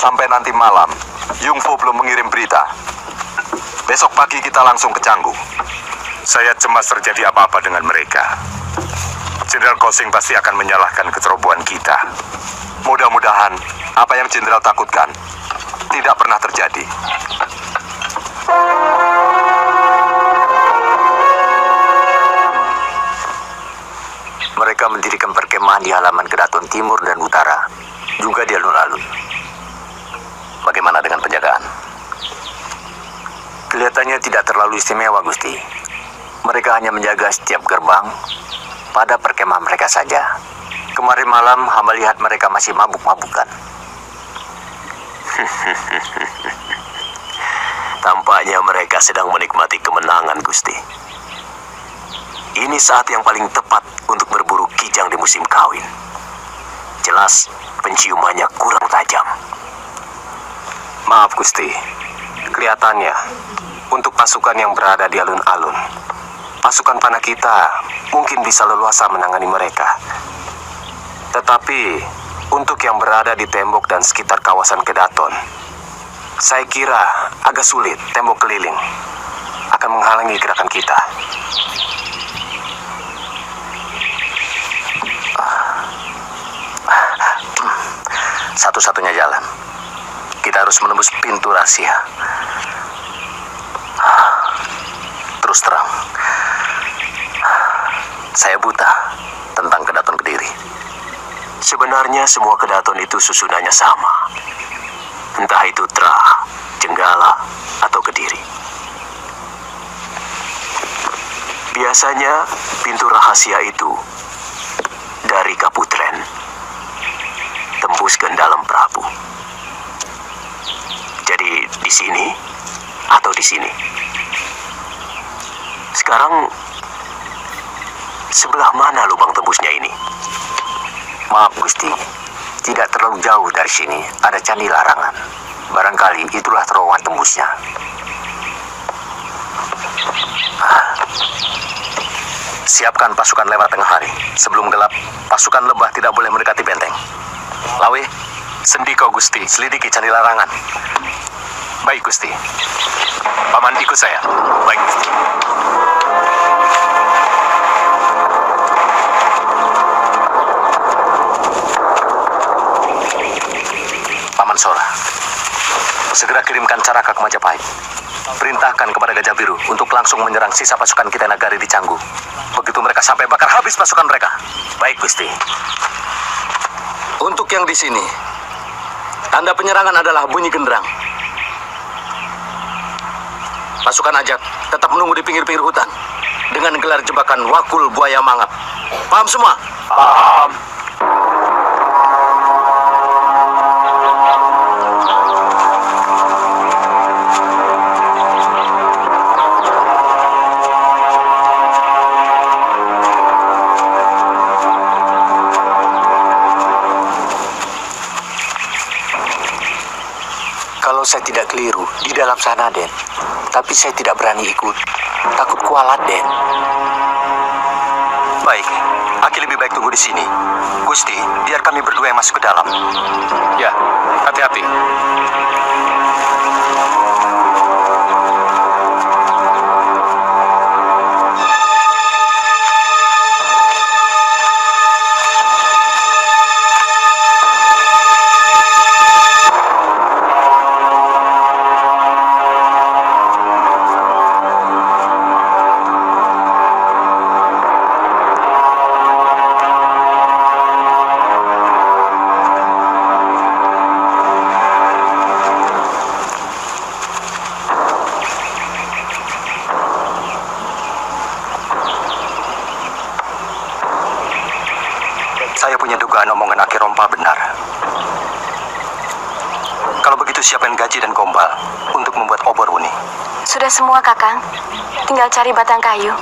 Sampai nanti malam, Yungfo belum mengirim berita. Besok pagi kita langsung ke Canggu. Saya cemas terjadi apa-apa dengan mereka. Jenderal Kosing pasti akan menyalahkan kecerobohan kita. Mudah-mudahan apa yang Jenderal takutkan tidak pernah terjadi. Mereka mendirikan perkemahan di halaman Kedaton Timur dan Utara, juga di alun-alun. Bagaimana dengan penjagaan? Kelihatannya tidak terlalu istimewa, Gusti. Mereka hanya menjaga setiap gerbang pada perkemahan mereka saja. Kemarin malam hamba lihat mereka masih mabuk-mabukan. Tampaknya mereka sedang menikmati kemenangan, Gusti. Ini saat yang paling tepat untuk berburu kijang di musim kawin. Jelas penciumannya kurang tajam. Maaf, Gusti. Kelihatannya untuk pasukan yang berada di alun-alun, pasukan panah kita mungkin bisa leluasa menangani mereka. Tetapi untuk yang berada di tembok dan sekitar kawasan Kedaton, saya kira agak sulit. Tembok keliling akan menghalangi gerakan kita. Satu-satunya jalan, kita harus menembus pintu rahasia. Terus terang, saya buta tentang Kedaton Kediri. Sebenarnya semua Kedaton itu susunannya sama. Entah itu Trah, Jenggala, atau Kediri. Biasanya pintu rahasia itu dari Kaputren tembus ke dalam Prabu. Jadi di sini atau di sini. Sekarang sebelah mana lubang tembusnya ini? Maaf, Gusti. Tidak terlalu jauh dari sini ada Candi Larangan. Barangkali itulah terowongan tembusnya. Siapkan pasukan lewat tengah hari. Sebelum gelap, pasukan lebah tidak boleh mendekati benteng. Lawe, Sendiko Gusti, selidiki Candi Larangan. Baik, Gusti. Paman ikut saya. Baik, Gusti. Paman Sora, segera kirimkan Caraka ke Majapahit. Perintahkan kepada Gajah Biru untuk langsung menyerang sisa pasukan kita Nagari di Canggu. Begitu mereka sampai, bakar habis pasukan mereka. Baik, Gusti. Untuk yang di sini, tanda penyerangan adalah bunyi genderang. Pasukan Ajak tetap menunggu di pinggir-pinggir hutan dengan gelar jebakan Wakul Buaya Mangap. Paham semua? Paham. Kalau saya tidak keliru, di dalam sana, Den. Tapi saya tidak berani ikut. Takut kualat, Den. Baik, Aki lebih baik tunggu di sini. Gusti, biar kami berdua yang masuk ke dalam. Ya, hati-hati. Saya punya dugaan omongan Aki Rompa benar. Kalau begitu siapkan gaji dan gombal untuk membuat obor Wuni. Sudah semua, Kakang. Tinggal cari batang kayu.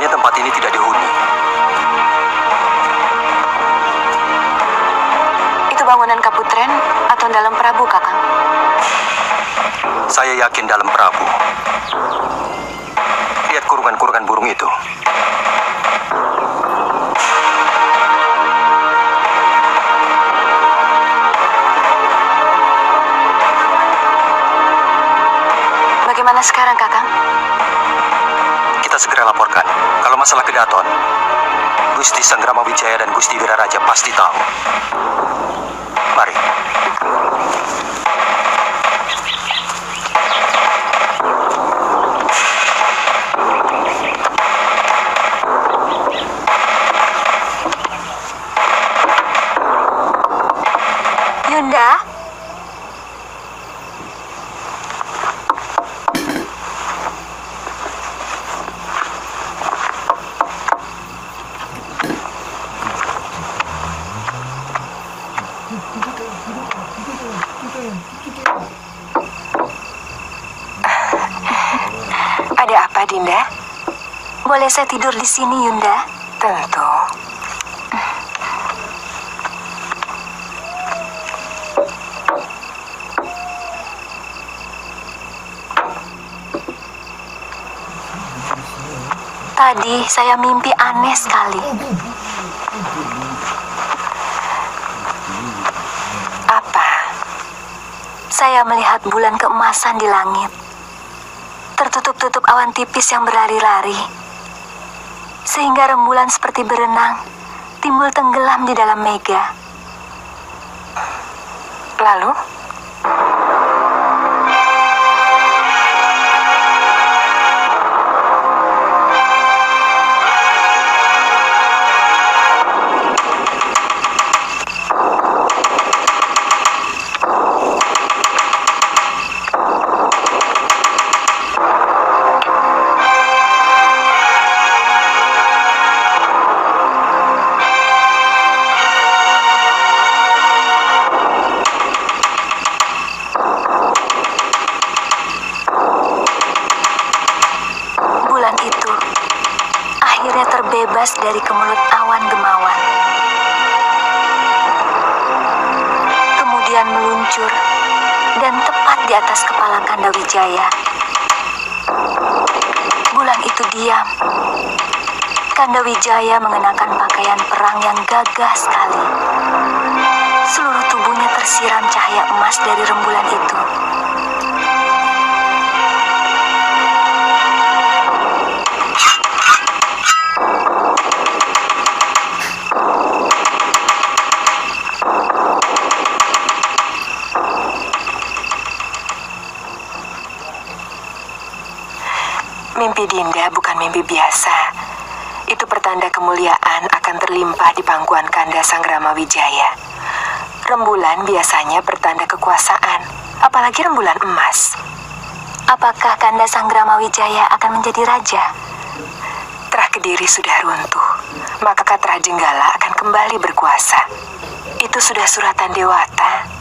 Sepertinya tempat ini tidak dihuni. Itu bangunan Kaputren atau dalam Prabu, Kakang? Saya yakin dalam Prabu. Lihat kurungan-kurungan burung itu. Bagaimana sekarang, Kakang? Kita segera laporkan. Kalau masalah Kedaton, Gusti Sanggrama Wijaya dan Gusti Wiraraja pasti tahu. Mari. Yunda? Ada apa, Dinda? Boleh saya tidur di sini, Yunda? Tentu. Tadi saya mimpi aneh sekali. Apa? Saya melihat bulan keemasan di langit. Tertutup-tutup awan tipis yang berlari-lari. Sehingga rembulan seperti berenang, timbul tenggelam di dalam mega. Lalu? Terbebas dari kemelut awan gemawan. Kemudian meluncur dan tepat di atas kepala Kanda Wijaya. Bulan itu diam. Kanda Wijaya mengenakan pakaian perang yang gagah sekali. Seluruh tubuhnya tersiram cahaya emas dari rembulan itu. Mimpi Dinda bukan mimpi biasa. Itu pertanda kemuliaan akan terlimpah di pangkuan Kanda Sanggrama Wijaya. Rembulan biasanya pertanda kekuasaan, apalagi rembulan emas. Apakah Kanda Sanggrama Wijaya akan menjadi raja? Terah Kediri sudah runtuh, maka Katra Jenggala akan kembali berkuasa. Itu sudah suratan Dewata.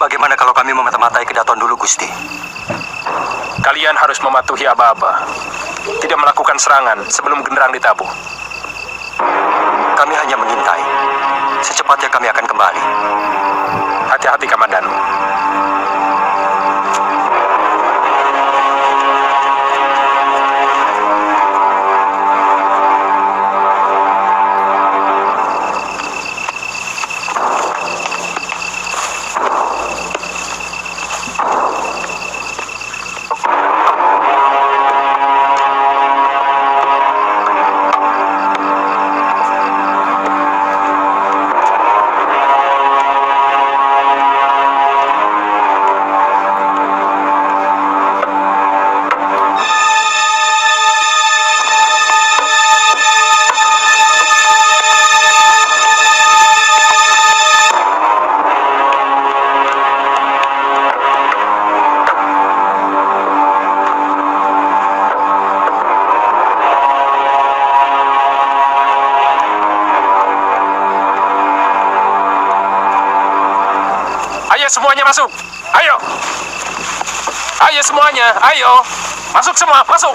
Bagaimana kalau kami memata-matai Kedaton dulu, Gusti? Kalian harus mematuhi aba-aba. Tidak melakukan serangan sebelum genderang ditabuh. Kami hanya mengintai. Secepatnya kami akan kembali. Hati-hati, Kamandanu. Ayo semuanya masuk. Ayo. Ayo semuanya. Ayo. Masuk semua. Masuk.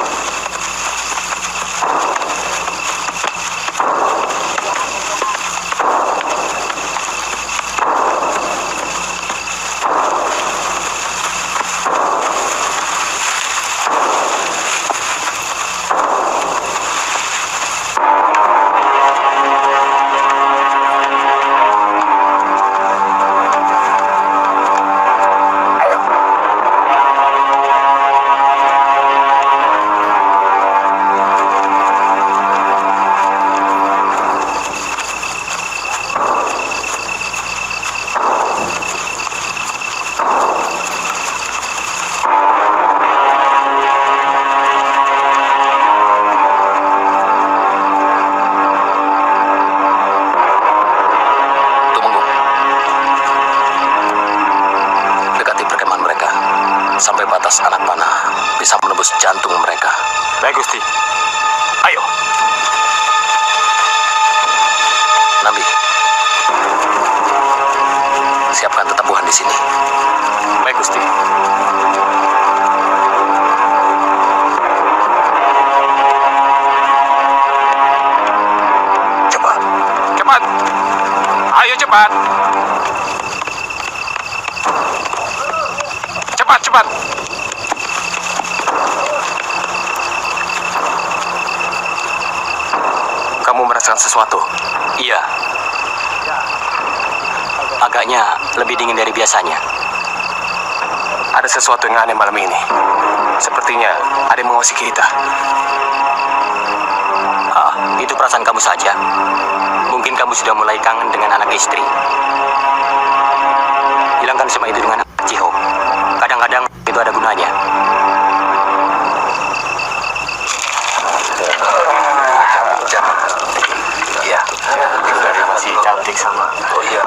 Sampai batas anak panah bisa menembus jantung mereka. Baik, Gusti. Ayo. Nambi, siapkan tetebuhan di sini. Baik, Gusti. Cepat. Cepat. Ayo cepat. Cepat, cepat. Kamu merasakan sesuatu? Iya. Agaknya lebih dingin dari biasanya. Ada sesuatu yang aneh malam ini. Sepertinya ada yang mengawasi kita. Ah, itu perasaan kamu saja. Mungkin kamu sudah mulai kangen dengan anak istri. Hilangkan semua itu dengan Ciho. Kadang-kadang itu ada gunanya. Iya. Masih cantik sama. Oh iya.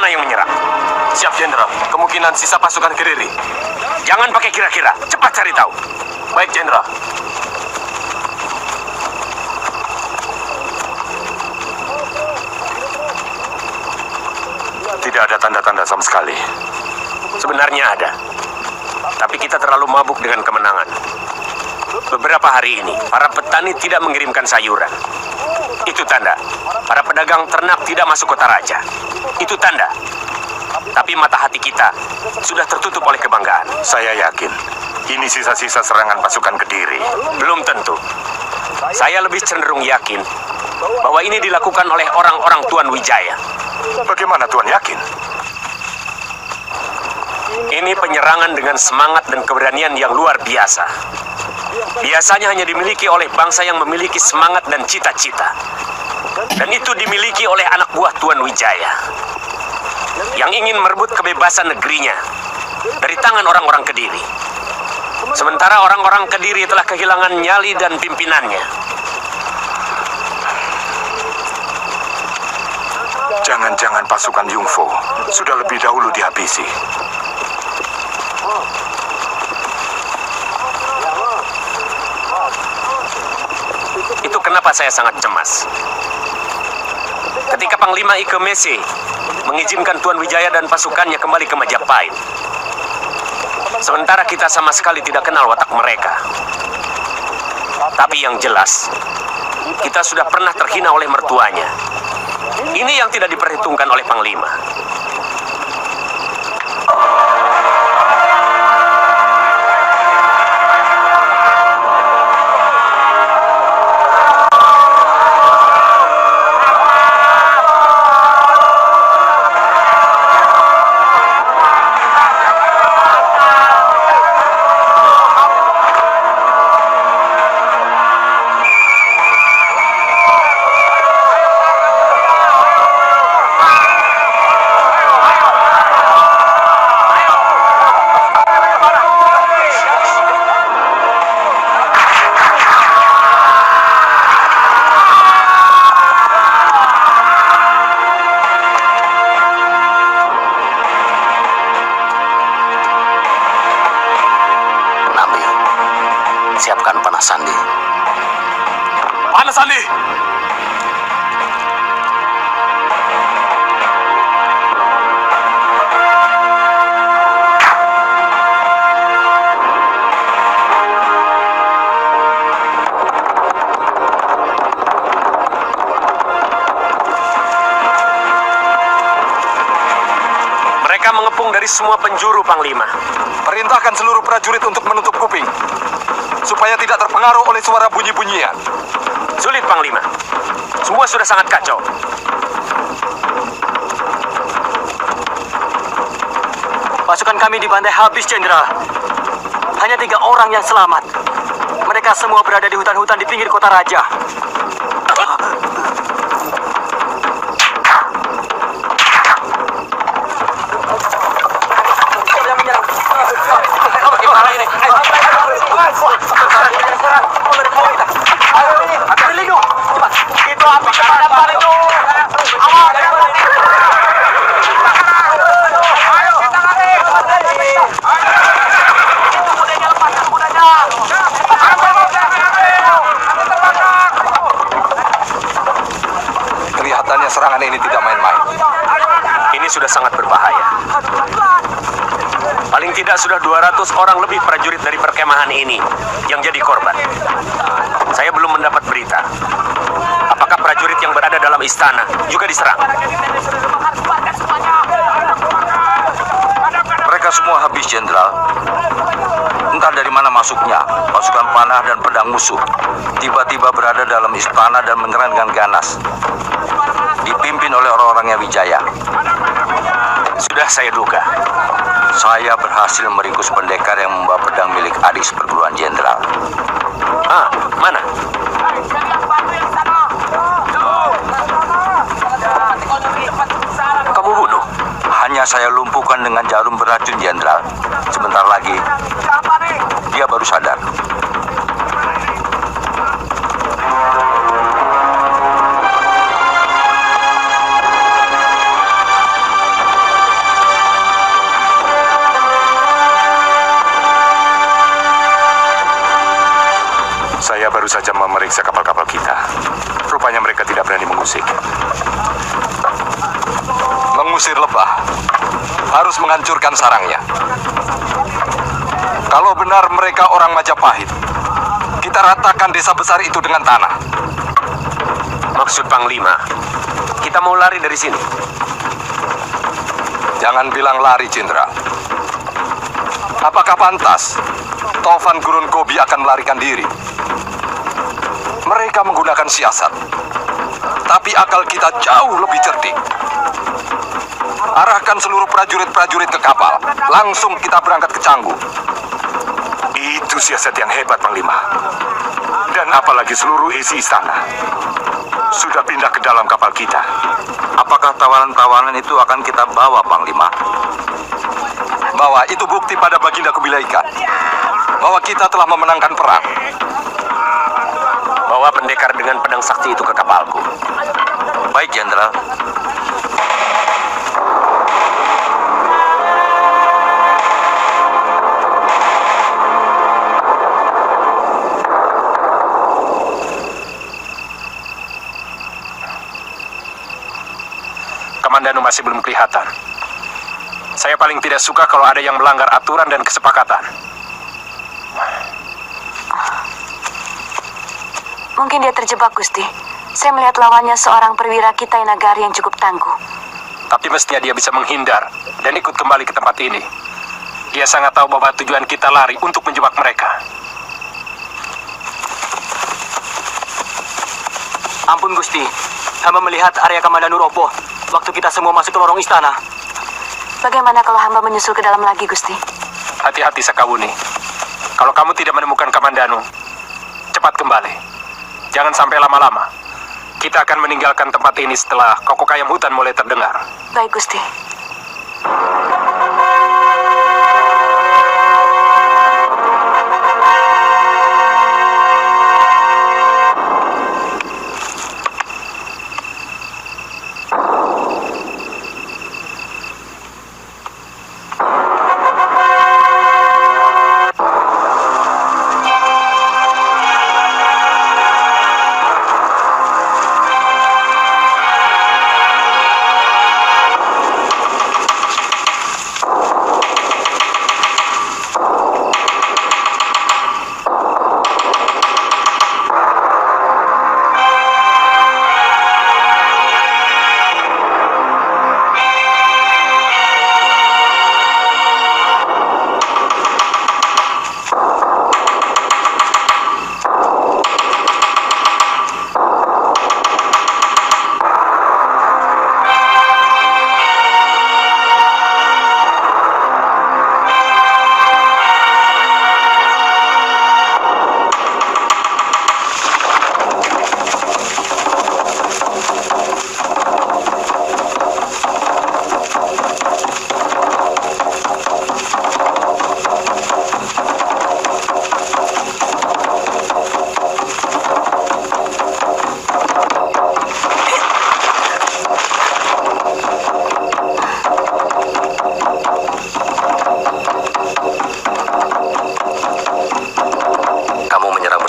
mana yang menyerang? Siap, Jenderal. Kemungkinan sisa pasukan Kediri. Jangan pakai kira-kira, cepat cari tahu. Baik, Jenderal. Tidak ada tanda-tanda sama sekali. Sebenarnya ada. Tapi kita terlalu mabuk dengan kemenangan. Beberapa hari ini, para petani tidak mengirimkan sayuran. Itu tanda. Para pedagang ternak tidak masuk kota raja. Itu tanda. Tapi mata hati kita sudah tertutup oleh kebanggaan. Saya yakin ini sisa-sisa serangan pasukan Kediri. Belum tentu. Saya lebih cenderung yakin bahwa ini dilakukan oleh orang-orang Tuan Wijaya. Bagaimana Tuan yakin? Ini penyerangan dengan semangat dan keberanian yang luar biasa. Biasanya hanya dimiliki oleh bangsa yang memiliki semangat dan cita-cita. Dan itu dimiliki oleh anak buah Tuan Wijaya yang ingin merebut kebebasan negerinya dari tangan orang-orang Kediri. Sementara orang-orang Kediri telah kehilangan nyali dan pimpinannya. Jangan-jangan pasukan Yungfo sudah lebih dahulu dihabisi. Itu kenapa saya sangat cemas. Ketika Panglima Ike Mese mengizinkan Tuan Wijaya dan pasukannya kembali ke Majapahit. Sementara kita sama sekali tidak kenal watak mereka. Tapi yang jelas, kita sudah pernah terhina oleh mertuanya. Ini yang tidak diperhitungkan oleh Panglima. Siapkan panah sandi. Panah sandi! Mereka mengepung dari semua penjuru, Panglima. Perintahkan seluruh prajurit untuk menutup kuping, supaya tidak terpengaruh oleh suara bunyi-bunyian. Sulit, Panglima. Semua sudah sangat kacau. Pasukan kami dibantai habis, Jenderal. Hanya 3 orang yang selamat. Mereka semua berada di hutan-hutan di pinggir kota raja. Itu api kebakaran itu. Awas. Ayo kita lari. Kudanya lepaskan kudanya. Kelihatannya serangan ini tidak main-main. Ini sudah sangat berbahaya. Paling tidak sudah 200 orang lebih prajurit dari perkemahan ini yang jadi korban. Saya belum mendapat berita. Apakah prajurit yang berada dalam istana juga diserang? Mereka semua habis, Jenderal. Entah dari mana masuknya, pasukan panah dan pedang musuh tiba-tiba berada dalam istana dan menyerang dengan ganas. Dipimpin oleh orang-orangnya Wijaya. Sudah saya duga. Saya berhasil meringkus pendekar yang membawa pedang milik adik perguruan Jenderal. Ah, mana? Kamu bunuh? Hanya saya lumpuhkan dengan jarum beracun, Jenderal. Sebentar lagi, dia baru sadar. Saya baru saja memeriksa kapal-kapal kita. Rupanya mereka tidak berani mengusir. Mengusir lebah harus menghancurkan sarangnya. Kalau benar mereka orang Majapahit, kita ratakan desa besar itu dengan tanah. Maksud Panglima, kita mau lari dari sini. Jangan bilang lari, Jenderal. Apakah pantas Tovan Gurun Gobi akan melarikan diri? Mereka menggunakan siasat, tapi akal kita jauh lebih cerdik. Arahkan seluruh prajurit-prajurit ke kapal. Langsung kita berangkat ke Canggu. Itu siasat yang hebat, Panglima. Dan apalagi seluruh isi istana sudah pindah ke dalam kapal kita. Apakah tawanan-tawanan itu akan kita bawa, Panglima? Bahwa itu bukti pada Baginda Kubilaika bahwa kita telah memenangkan perang. Bawa pendekar dengan pedang sakti itu ke kapalku. Baik, Jenderal. Kamandanu masih belum kelihatan. Saya paling tidak suka kalau ada yang melanggar aturan dan kesepakatan. Mungkin dia terjebak, Gusti. Saya melihat lawannya seorang perwira Kitai Nagari yang cukup tangguh. Tapi mestinya dia bisa menghindar dan ikut kembali ke tempat ini. Dia sangat tahu bahwa tujuan kita lari untuk menjebak mereka. Ampun, Gusti. Hamba melihat area Kamandanu roboh waktu kita semua masuk ke lorong istana. Bagaimana kalau hamba menyusul ke dalam lagi, Gusti? Hati-hati, Sakawuni. Kalau kamu tidak menemukan Kamandanu, cepat kembali. Jangan sampai lama-lama. Kita akan meninggalkan tempat ini setelah kokok ayam hutan mulai terdengar. Baik, Gusti.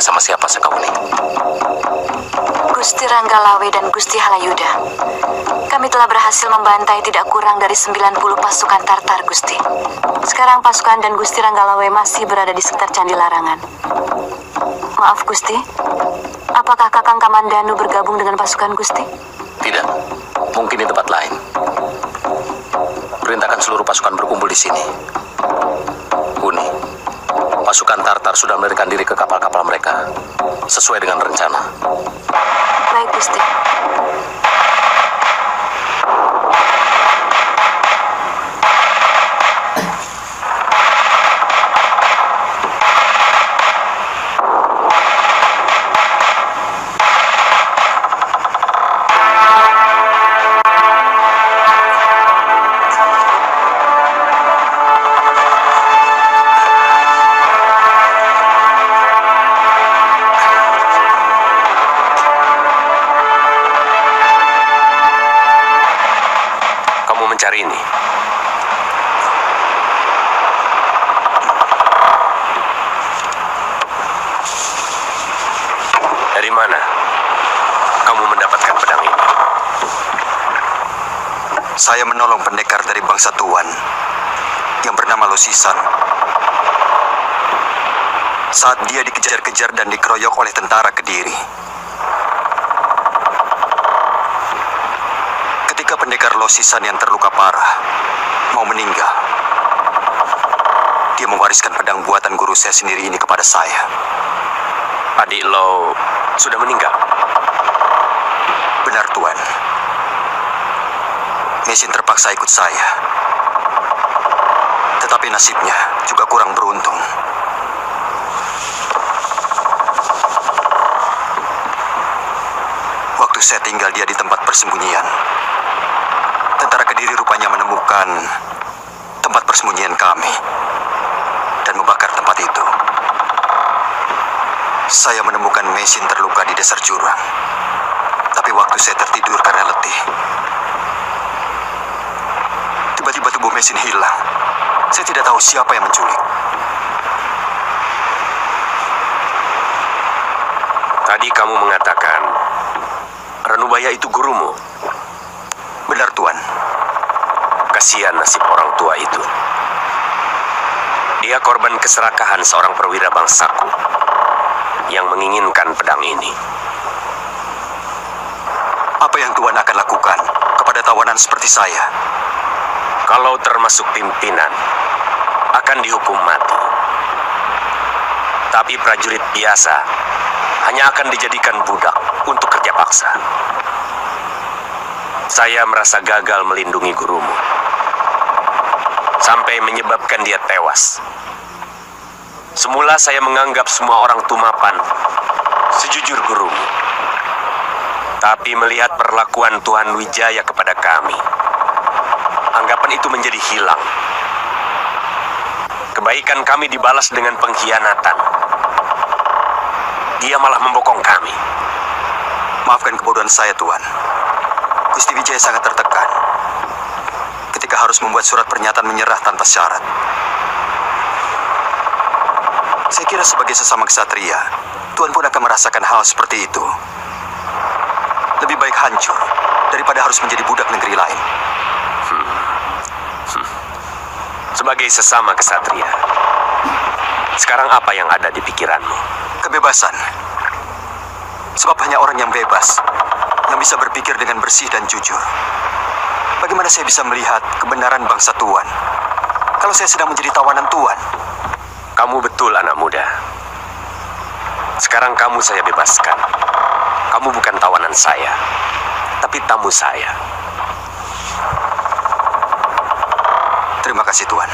bersama siapa, Sakawuni? Gusti Ranggalawe dan Gusti Halayuda. Kami telah berhasil membantai tidak kurang dari 90 pasukan Tartar, Gusti. Sekarang pasukan dan Gusti Ranggalawe masih berada di sekitar Candi Larangan. Maaf, Gusti. Apakah Kakang Kamandanu bergabung dengan pasukan Gusti? Tidak. Mungkin di tempat lain. Perintahkan seluruh pasukan berkumpul di sini. Huni, pasukan Tartar sudah melarikan diri ke kapal-kapal mereka. Sesuai dengan rencana. Baik, Gusti. Dari mana kamu mendapatkan pedang ini? Saya menolong pendekar dari bangsa Tuan yang bernama Losisan. Saat dia dikejar-kejar dan dikeroyok oleh tentara Kediri. Ketika pendekar Losisan yang terluka parah mau meninggal, dia mewariskan pedang buatan guru saya sendiri ini kepada saya. Adik lo sudah meninggal? Benar, Tuan. Mesin terpaksa ikut saya. Tetapi nasibnya juga kurang beruntung. Waktu saya tinggal dia di tempat persembunyian, tentara Kediri rupanya menemukan tempat persembunyian kami dan membakar tempat itu. Saya menemukan Mesin terluka di dasar jurang. Tapi waktu saya tertidur karena letih, tiba-tiba tubuh Mesin hilang. Saya tidak tahu siapa yang menculik. Tadi kamu mengatakan Ranubaya itu gurumu. Benar, Tuan. Kasihan nasib orang tua itu. Dia korban keserakahan seorang perwira bangsaku yang menginginkan pedang ini. Apa yang Tuan akan lakukan kepada tawanan seperti saya? Kalau termasuk pimpinan, akan dihukum mati. Tapi prajurit biasa hanya akan dijadikan budak untuk kerja paksa. Saya merasa gagal melindungi gurumu, sampai menyebabkan dia tewas. Semula saya menganggap semua orang Tumapan sejujur gurumu. Tapi melihat perlakuan Tuan Wijaya kepada kami, anggapan itu menjadi hilang. Kebaikan kami dibalas dengan pengkhianatan. Dia malah membokong kami. Maafkan kebodohan saya, Tuan. Gusti Wijaya sangat tertekan ketika harus membuat surat pernyataan menyerah tanpa syarat. Saya kira sebagai sesama ksatria, Tuan pun akan merasakan hal seperti itu. Lebih baik hancur daripada harus menjadi budak negeri lain. Sebagai sesama ksatria, sekarang apa yang ada di pikiranmu? Kebebasan. Sebab hanya orang yang bebas yang bisa berpikir dengan bersih dan jujur. Bagaimana saya bisa melihat kebenaran bangsa Tuan kalau saya sedang menjadi tawanan Tuan? Kamu betul anak muda. Sekarang kamu saya bebaskan. Kamu bukan tawanan saya, tapi tamu saya. Terima kasih, Tuan.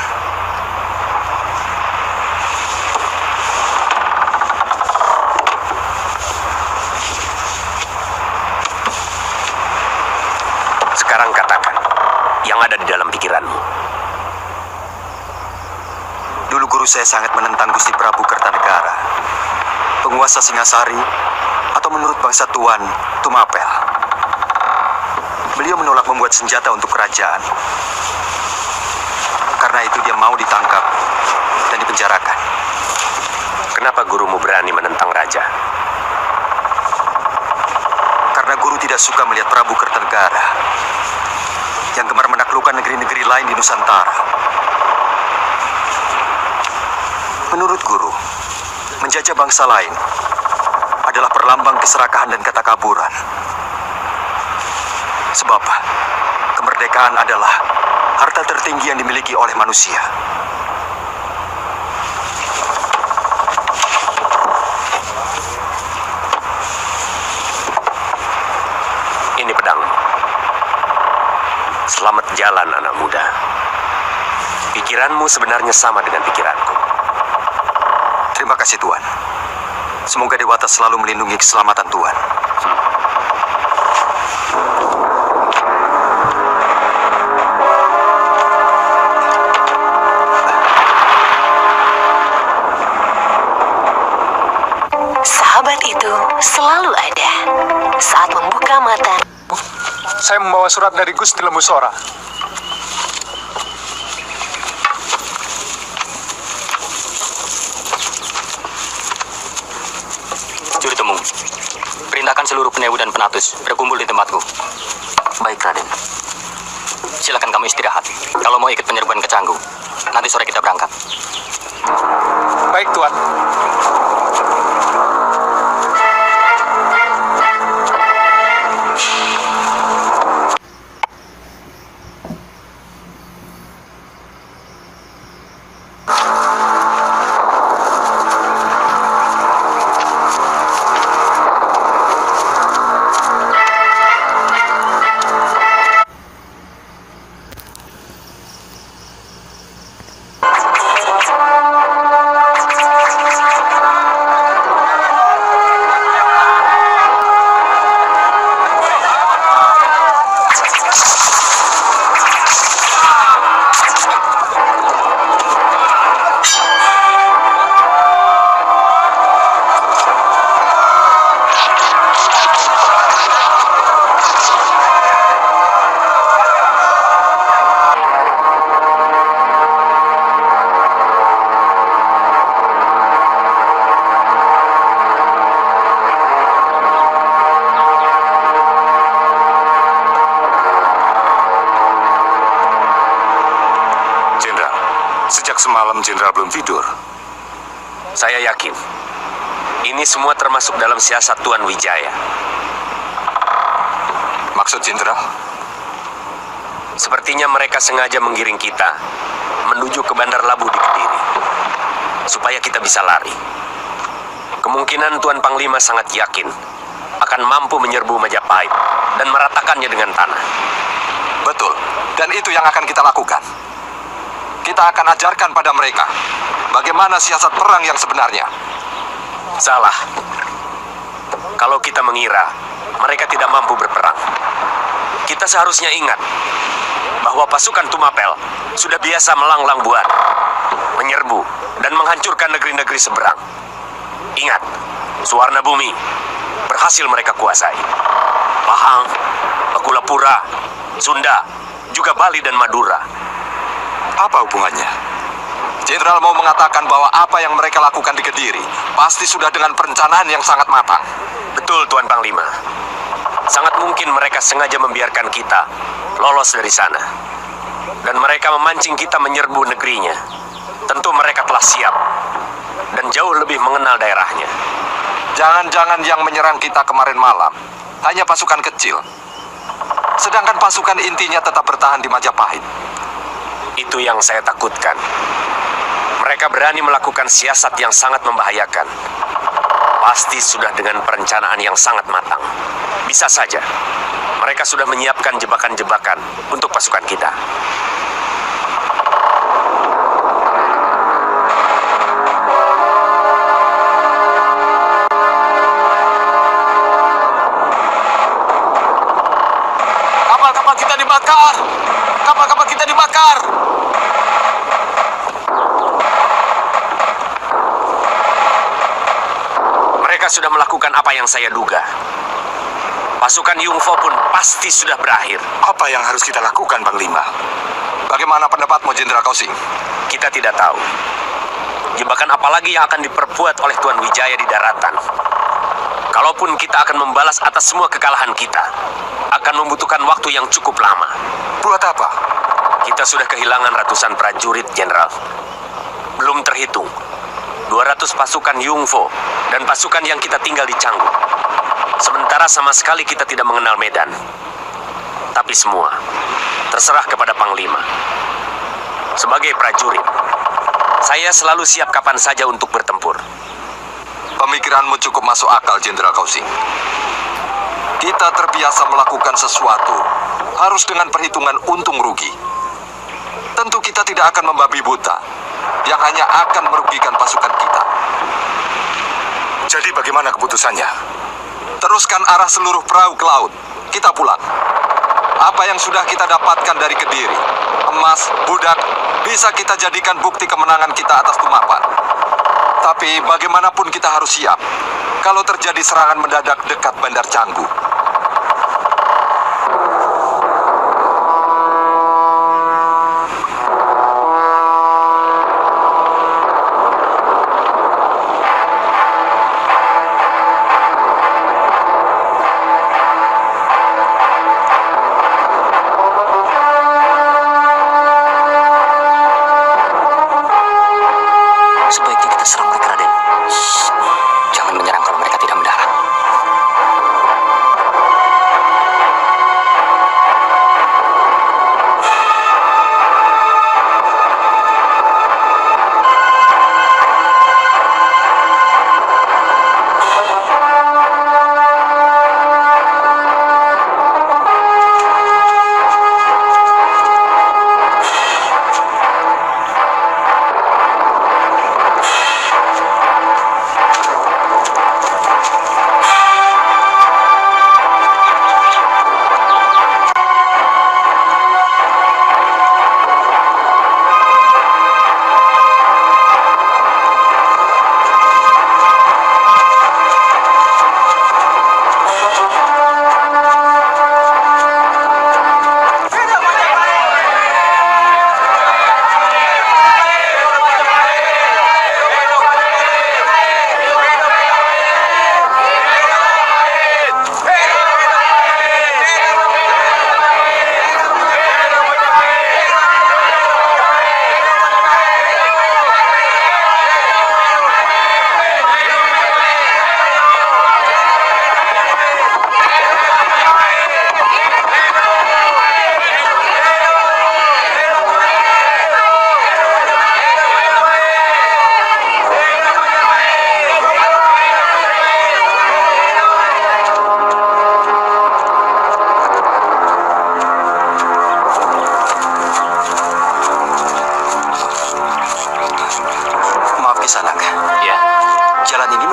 Sekarang katakan yang ada di dalam pikiranmu. Dulu guru saya sangat menentang Gusti Prabu Kertanegara, penguasa Singasari, atau menurut bangsa Tuan, Tumapel. Beliau menolak membuat senjata untuk kerajaan. Karena itu dia mau ditangkap dan dipenjarakan. Kenapa gurumu berani menentang raja? Karena guru tidak suka melihat Prabu Kertanegara yang gemar menaklukkan negeri-negeri lain di Nusantara. Menurut guru, menjajah bangsa lain adalah perlambang keserakahan dan ketakaburan. Sebab kemerdekaan adalah harta tertinggi yang dimiliki oleh manusia. Ini pedangmu. Selamat jalan anak muda. Pikiranmu sebenarnya sama dengan pikiranku. Terima kasih, Tuan. Semoga Dewata selalu melindungi keselamatan Tuan. Sahabat itu selalu ada saat membuka mata. Saya membawa surat dari Gusti Lembusora. Curi Temung, perintahkan seluruh penewu dan penatus berkumpul di tempatku. Baik, Raden. Silakan kamu istirahat. Kalau mau ikut penyerbuan ke Canggu, nanti sore kita berangkat. Baik, Tuan. Sejak semalam Jenderal belum tidur. Saya yakin ini semua termasuk dalam siasat Tuan Wijaya. Maksud Jenderal? Sepertinya mereka sengaja menggiring kita menuju ke Bandar Labu di Kediri, supaya kita bisa lari. Kemungkinan Tuan Panglima sangat yakin akan mampu menyerbu Majapahit dan meratakannya dengan tanah. Betul, dan itu yang akan kita lakukan. Kita akan ajarkan pada mereka bagaimana siasat perang yang sebenarnya. Salah. Kalau kita mengira mereka tidak mampu berperang, kita seharusnya ingat bahwa pasukan Tumapel sudah biasa melanglang buana, menyerbu dan menghancurkan negeri-negeri seberang. Ingat, Suwarna Bumi berhasil mereka kuasai. Pahang, Bakulapura, Sunda, juga Bali dan Madura. Apa hubungannya? Jenderal mau mengatakan bahwa apa yang mereka lakukan di Kediri pasti sudah dengan perencanaan yang sangat matang. Betul, Tuan Panglima. Sangat mungkin mereka sengaja membiarkan kita lolos dari sana. Dan mereka memancing kita menyerbu negerinya. Tentu mereka telah siap dan jauh lebih mengenal daerahnya. Jangan-jangan yang menyerang kita kemarin malam hanya pasukan kecil, sedangkan pasukan intinya tetap bertahan di Majapahit. Itu yang saya takutkan. Mereka berani melakukan siasat yang sangat membahayakan. Pasti sudah dengan perencanaan yang sangat matang. Bisa saja mereka sudah menyiapkan jebakan-jebakan untuk pasukan kita. Kapal-kapal kita dibakar! Kapal-kapal kita dibakar! Mereka sudah melakukan apa yang saya duga. Pasukan Yungfo pun pasti sudah berakhir. Apa yang harus kita lakukan, Panglima? Bagaimana pendapatmu, Jenderal Kosing? Kita tidak tahu. Jebakan apa lagi yang akan diperbuat oleh Tuan Wijaya di daratan? Kalaupun kita akan membalas atas semua kekalahan kita, akan membutuhkan waktu yang cukup lama. Buat apa? Kita sudah kehilangan ratusan prajurit, Jenderal. Belum terhitung 200 pasukan Yungfo dan pasukan yang kita tinggal di Canggu. Sementara sama sekali kita tidak mengenal medan. Tapi semua terserah kepada Panglima. Sebagai prajurit, saya selalu siap kapan saja untuk bertempur. Pemikiranmu cukup masuk akal, Jenderal Kosing. Kita terbiasa melakukan sesuatu harus dengan perhitungan untung rugi. Tentu kita tidak akan membabi buta yang hanya akan merugikan pasukan kita. Jadi bagaimana keputusannya? Teruskan arah seluruh perahu ke laut. Kita pulang. Apa yang sudah kita dapatkan dari Kediri, emas, budak, bisa kita jadikan bukti kemenangan kita atas Tumapan. Tapi bagaimanapun kita harus siap kalau terjadi serangan mendadak dekat Bandar Canggu.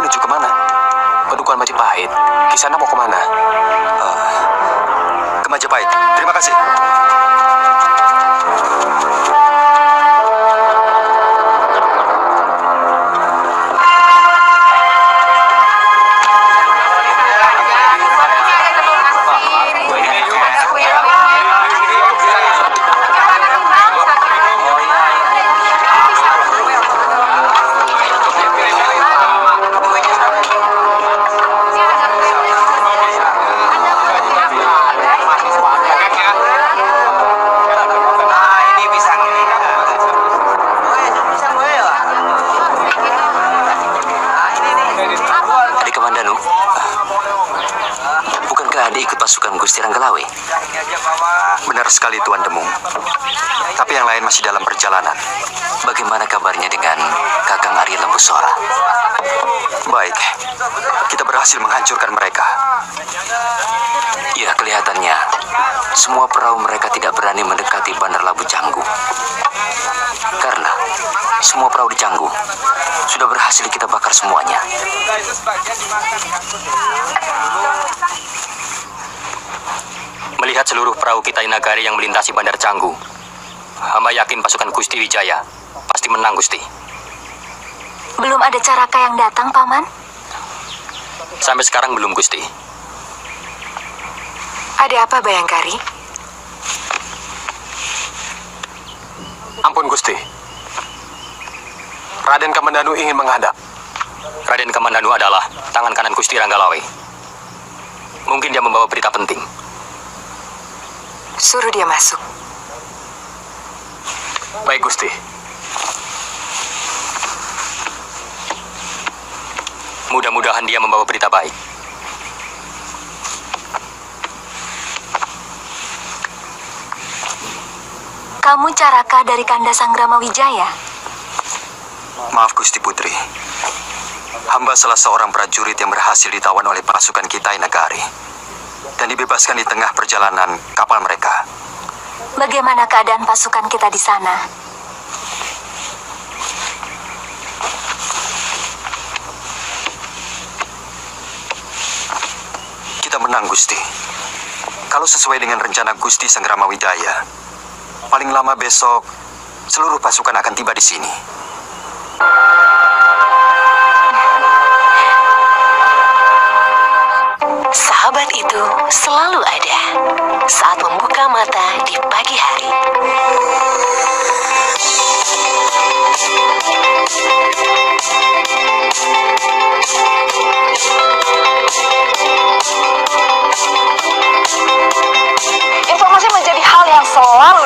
menuju kemana? Padukuhan Majapahit. Kisana mau kemana? Ke Majapahit. Terima kasih. pasukan Gusti Ranggalawe? Benar sekali Tuan Demung. Tapi yang lain masih dalam perjalanan. Bagaimana kabarnya dengan Kakang Arya Lembusora? Baik, kita berhasil menghancurkan mereka. Ya, kelihatannya semua perahu mereka tidak berani mendekati Bandar Labu Canggu. Karena semua perahu di Canggu sudah berhasil kita bakar semuanya. Melihat seluruh perahu kita Inagari yang melintasi Bandar Canggu, hamba yakin pasukan Gusti Wijaya pasti menang, Gusti. Belum ada Caraka yang datang, Paman? Sampai sekarang belum, Gusti. Ada apa, Bayangkari? Ampun, Gusti. Raden Kamandanu ingin menghadap. Raden Kamandanu adalah tangan kanan Gusti Ranggalawe. Mungkin dia membawa berita penting. Suruh dia masuk. Baik, Gusti. Mudah-mudahan dia membawa berita baik. Kamu Caraka dari Kanda Sanggrama Wijaya? Maaf Gusti Putri. Hamba salah seorang prajurit yang berhasil ditawan oleh pasukan kita Inagari dan dibebaskan di tengah perjalanan kapal mereka. Bagaimana keadaan pasukan kita di sana? Kita menang, Gusti. Kalau sesuai dengan rencana Gusti Sanggrama Wijaya, paling lama besok seluruh pasukan akan tiba di sini. Sahabat itu selalu ada saat membuka mata di pagi hari. Informasi menjadi hal yang selalu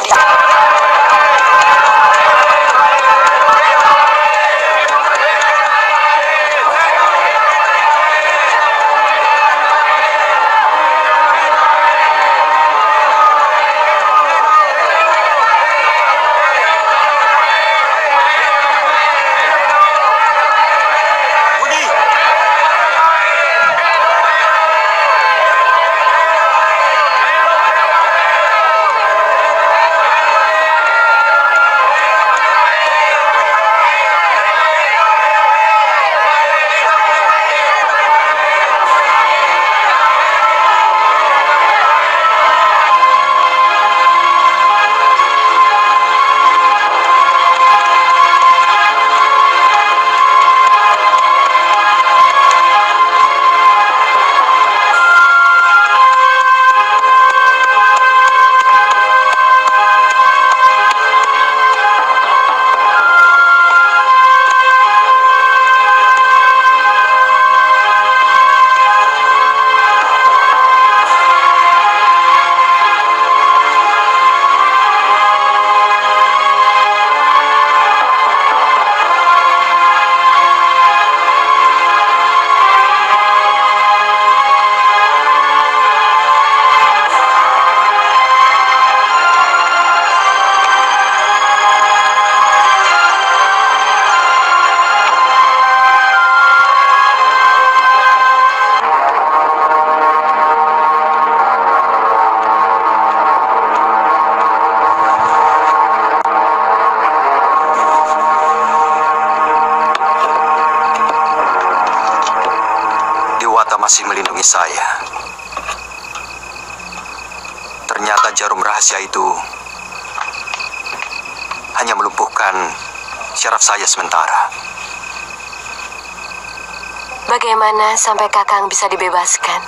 Dewata masih melindungi saya. Ternyata jarum rahasia itu hanya melumpuhkan syaraf saya sementara. Bagaimana sampai Kakang bisa dibebaskan?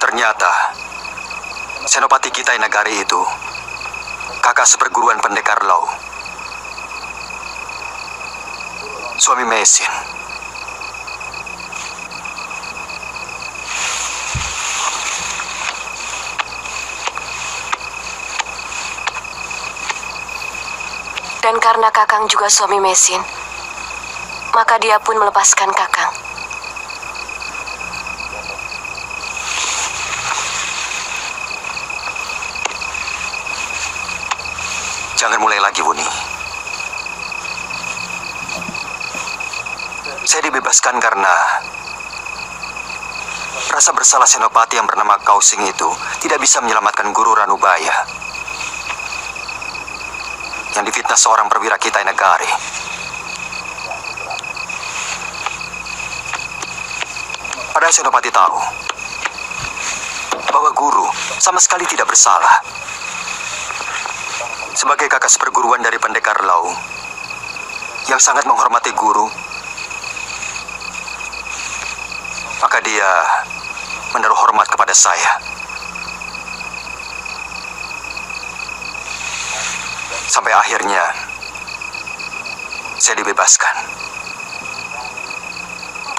Ternyata Senopati Kitai Nagari itu kakak seperguruan pendekar Lau, suami Mesin. Dan karena Kakang juga suami Mesin, maka dia pun melepaskan Kakang. Jangan mulai lagi, Wuni. Saya dibebaskan karena rasa bersalah Senopati yang bernama Kausing itu tidak bisa menyelamatkan Guru Ranubaya yang difitnah seorang perwira Kitai Nagari. Padahal Senopati tahu bahwa Guru sama sekali tidak bersalah. Sebagai kakak seperguruan dari pendekar Lau yang sangat menghormati Guru, maka dia menaruh hormat kepada saya. Sampai akhirnya saya dibebaskan.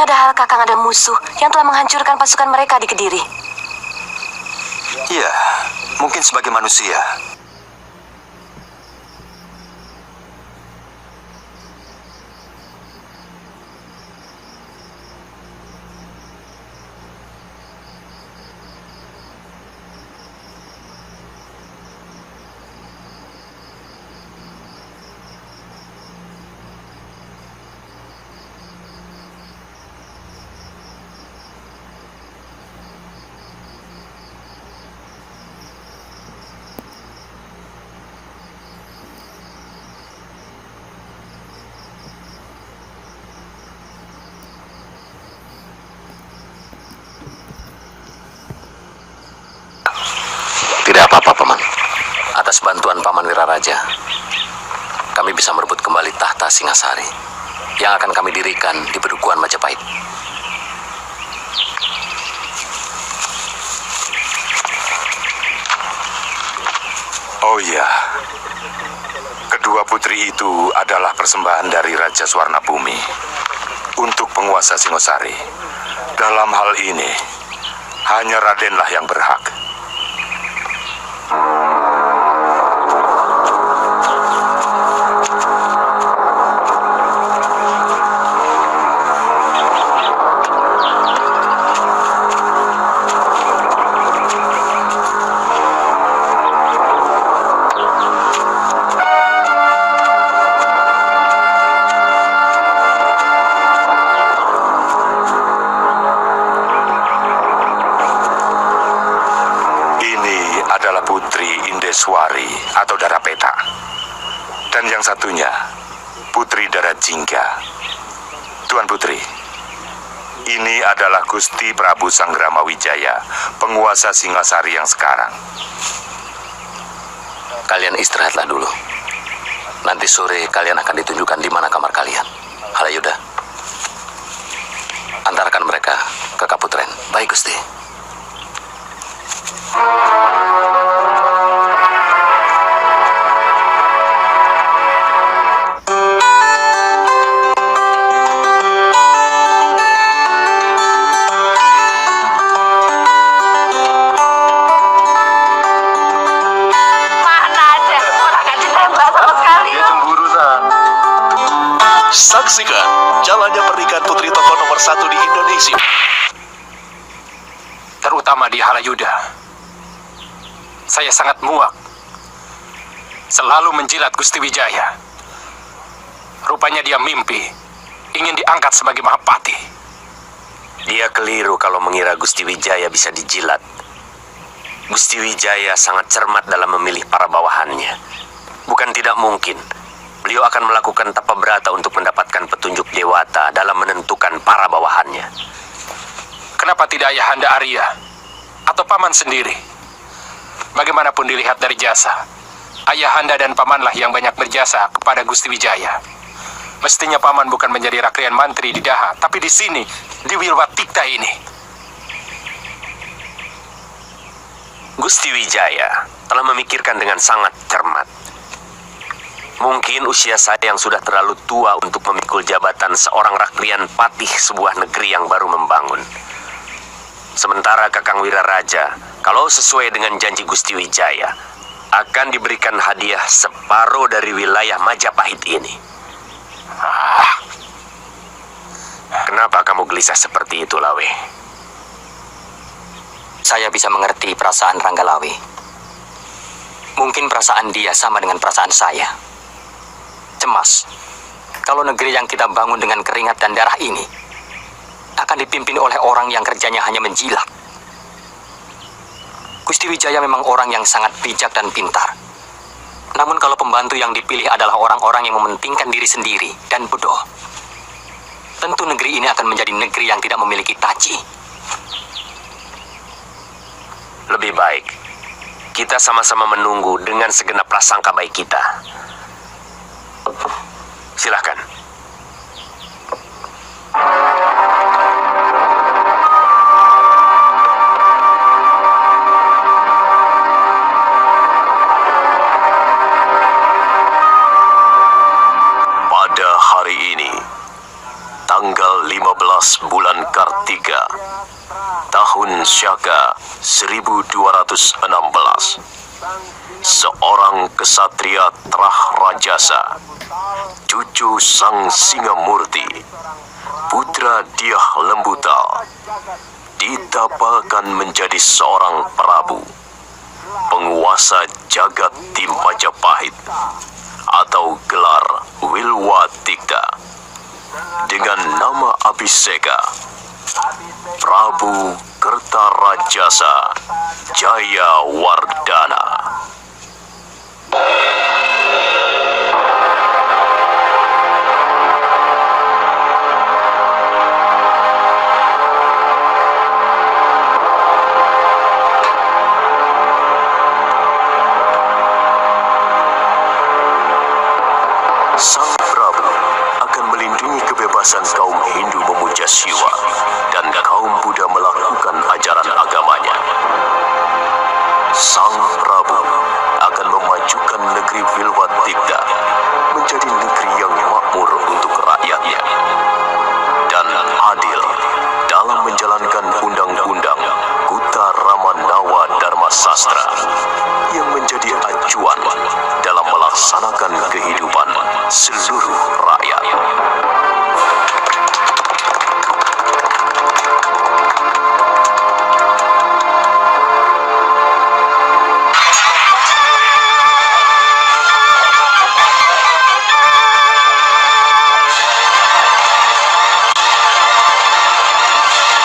Padahal Kakang ada musuh yang telah menghancurkan pasukan mereka di Kediri. Iya, mungkin sebagai manusia. Tidak apa-apa, Paman. Atas bantuan Paman Wiraraja, kami bisa merebut kembali tahta Singasari yang akan kami dirikan di Pedukuhan Majapahit. Oh iya, kedua putri itu adalah persembahan dari Raja Swarna Bumi untuk penguasa Singosari. Dalam hal ini, hanya Radenlah yang berhak. Indeswari atau Darapeta. Dan yang satunya, Putri Darajingga. Tuan Putri, ini adalah Gusti Prabu Sanggrama Wijaya, penguasa Singasari yang sekarang. Kalian istirahatlah dulu. Nanti sore kalian akan ditunjukkan di mana kamar kalian. Halayuda, antarkan mereka ke Kaputren. Baik, Gusti. Saksikan jalannya pernikahan putri tokoh nomor 1 di Indonesia, terutama di Halayuda. Saya sangat muak selalu menjilat Gusti Wijaya. Rupanya dia mimpi ingin diangkat sebagai Mahapati. Dia keliru kalau mengira Gusti Wijaya bisa dijilat. Gusti Wijaya sangat cermat dalam memilih para bawahannya. Bukan tidak mungkin. Beliau akan melakukan tapa berata untuk mendapatkan petunjuk Dewata dalam menentukan para bawahannya. Kenapa tidak Ayahanda Arya atau Paman sendiri? Bagaimanapun dilihat dari jasa, Ayahanda dan Pamanlah yang banyak berjasa kepada Gusti Wijaya. Mestinya Paman bukan menjadi rakrian mantri di Daha, tapi di sini, di Wilwatikta ini. Gusti Wijaya telah memikirkan dengan sangat cermat. Mungkin usia saya yang sudah terlalu tua untuk memikul jabatan seorang rakrian patih sebuah negeri yang baru membangun. Sementara Kakang Wiraraja, kalau sesuai dengan janji Gusti Wijaya, akan diberikan hadiah separuh dari wilayah Majapahit ini. Kenapa kamu gelisah seperti itu, Lawe? Saya bisa mengerti perasaan Rangga Lawe. Mungkin perasaan dia sama dengan perasaan saya. Cemas, kalau negeri yang kita bangun dengan keringat dan darah ini akan dipimpin oleh orang yang kerjanya hanya menjilat. Gusti Wijaya memang orang yang sangat bijak dan pintar. Namun kalau pembantu yang dipilih adalah orang-orang yang mementingkan diri sendiri dan bodoh, tentu negeri ini akan menjadi negeri yang tidak memiliki taji. Lebih baik kita sama-sama menunggu dengan segenap prasangka baik kita. Silakan. Pada hari ini, tanggal 15 bulan Kartika, tahun Syaka 1216, seorang kesatria Trah Rajasa, cucu Sang Singamurti, putra Diah Lembutal, ditapakan menjadi seorang Prabu, penguasa jagat di Majapahit, atau gelar Wilwatikta, dengan nama Abhiseka, Prabu Kertarajasa Jayawardana. Sang Prabu akan melindungi kebebasan kaum Hindu memuja Siwa dan kaum Buddha melakukan ajaran agamanya. Sang Prabu akan memajukan negeri Wilwatikta menjadi negeri yang makmur untuk rakyatnya dan adil dalam menjalankan undang-undang Kuta Ramanawa Dharma Sastra yang menjadi acuan dalam melaksanakan kehidupan seluruh